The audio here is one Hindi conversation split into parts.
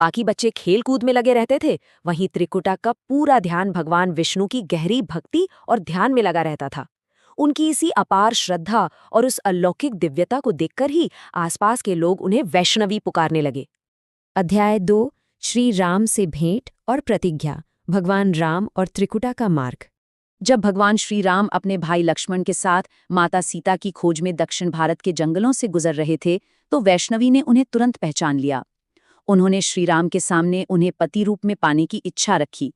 बाकी बच्चे खेल कूद में लगे रहते थे, वहीं त्रिकुटा का पूरा ध्यान भगवान विष्णु की गहरी भक्ति और ध्यान में लगा रहता था। उनकी इसी अपार श्रद्धा और उस अलौकिक दिव्यता को देखकर ही आसपास के लोग उन्हें वैष्णवी पुकारने लगे। अध्याय 2 श्री राम से भेंट और प्रतिज्ञा, भगवान राम और त्रिकुटा का मार्ग। जब भगवान श्री राम अपने भाई लक्ष्मण के साथ माता सीता की खोज में दक्षिण भारत के जंगलों से गुजर रहे थे, तो वैष्णवी ने उन्हें तुरंत पहचान लिया। उन्होंने श्री राम के सामने उन्हें पति रूप में पाने की इच्छा रखी।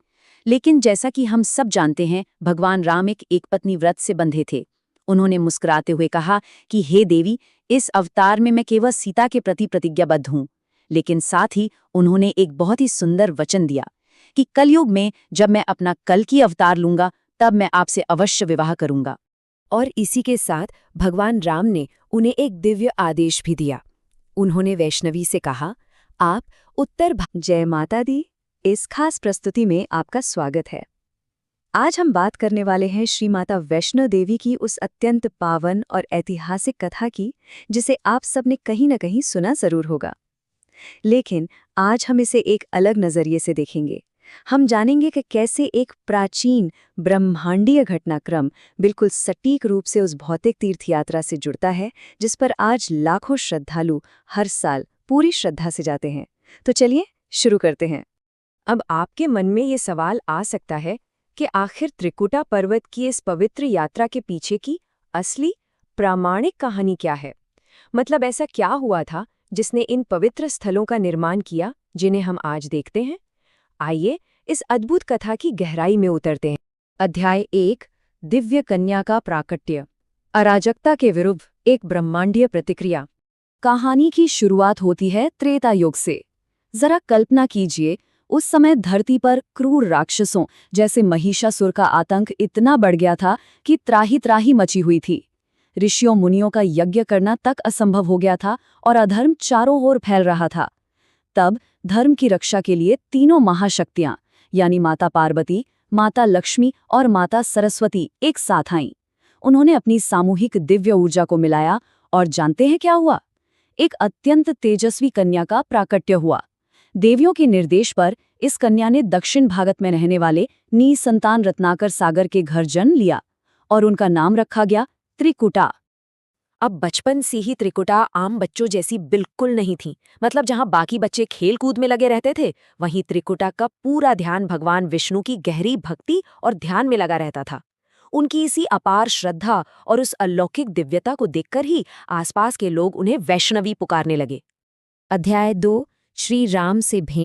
लेकिन जैसा कि हम सब जानते हैं, भगवान राम एक पत्नी व्रत से बंधे थे। उन्होंने मुस्कुराते हुए कहा कि हे देवी, इस अवतार में मैं केवल सीता के प्रति प्रतिज्ञाबद्ध हूँ। लेकिन साथ ही उन्होंने एक बहुत ही सुंदर वचन दिया कि कलयुग में जब मैं अपना कल की अवतार लूंगा, तब मैं आपसे अवश्य विवाह करूंगा। और इसी के साथ भगवान राम ने उन्हें एक दिव्य आदेश भी दिया। उन्होंने वैष्णवी से कहा, आप जय माता दी। इस खास प्रस्तुति में आपका स्वागत है। आज हम बात करने वाले हैं श्री माता वैष्णो देवी की उस अत्यंत पावन और ऐतिहासिक कथा की, जिसे आप सबने कहीं न कहीं सुना जरूर होगा। लेकिन आज हम इसे एक अलग नजरिए से देखेंगे। हम जानेंगे कि कैसे एक प्राचीन ब्रह्मांडीय घटनाक्रम बिल्कुल सटीक रूप से उस भौतिक तीर्थ यात्रा से जुड़ता है, जिस पर आज लाखों श्रद्धालु हर साल पूरी श्रद्धा से जाते हैं। तो चलिए शुरू करते हैं। अब आपके मन में ये सवाल आ सकता है कि आखिर त्रिकुटा पर्वत की इस पवित्र यात्रा के पीछे की असली प्रामाणिक कहानी क्या है। मतलब ऐसा क्या हुआ था जिसने इन पवित्र स्थलों का निर्माण किया जिन्हें हम आज देखते हैं। आइए इस अद्भुत कथा की गहराई में उतरते हैं। अध्याय 1 दिव्य कन्या का प्राकट्य, अराजकता के विरुद्ध एक ब्रह्मांडीय प्रतिक्रिया। कहानी की शुरुआत होती है त्रेता युग से। जरा कल्पना कीजिए, उस समय धरती पर क्रूर राक्षसों जैसे महिषासुर का आतंक इतना बढ़ गया था कि त्राही त्राही मची हुई थी। ऋषियों मुनियों का यज्ञ करना तक असंभव हो गया था और अधर्म चारों ओर फैल रहा था। तब धर्म की रक्षा के लिए तीनों महाशक्तियां यानी माता पार्वती, माता लक्ष्मी और माता सरस्वती एक साथ आईं। उन्होंने अपनी सामूहिक दिव्य ऊर्जा को मिलाया और जानते हैं क्या हुआ? एक अत्यंत तेजस्वी कन्या का प्राकट्य हुआ। देवियों के निर्देश पर इस कन्या ने दक्षिण भारत में रहने वाले निसंतान रत्नाकर सागर के घर जन्म लिया और उनका नाम रखा गया त्रिकुटा। अब बचपन से ही त्रिकुटा आम बच्चों जैसी बिल्कुल नहीं थी। मतलब जहां बाकी बच्चे खेल कूद में लगे रहते थे, वहीं त्रिकुटा का पूरा ध्यान भगवान विष्णु की गहरी भक्ति और ध्यान में लगा रहता था। उनकी इसी अपार श्रद्धा और उस अलौकिक दिव्यता को देखकर ही आसपास के लोग उन्हें वैष्णवी पुकारने लगे। अध्याय 2 श्री राम से भेंट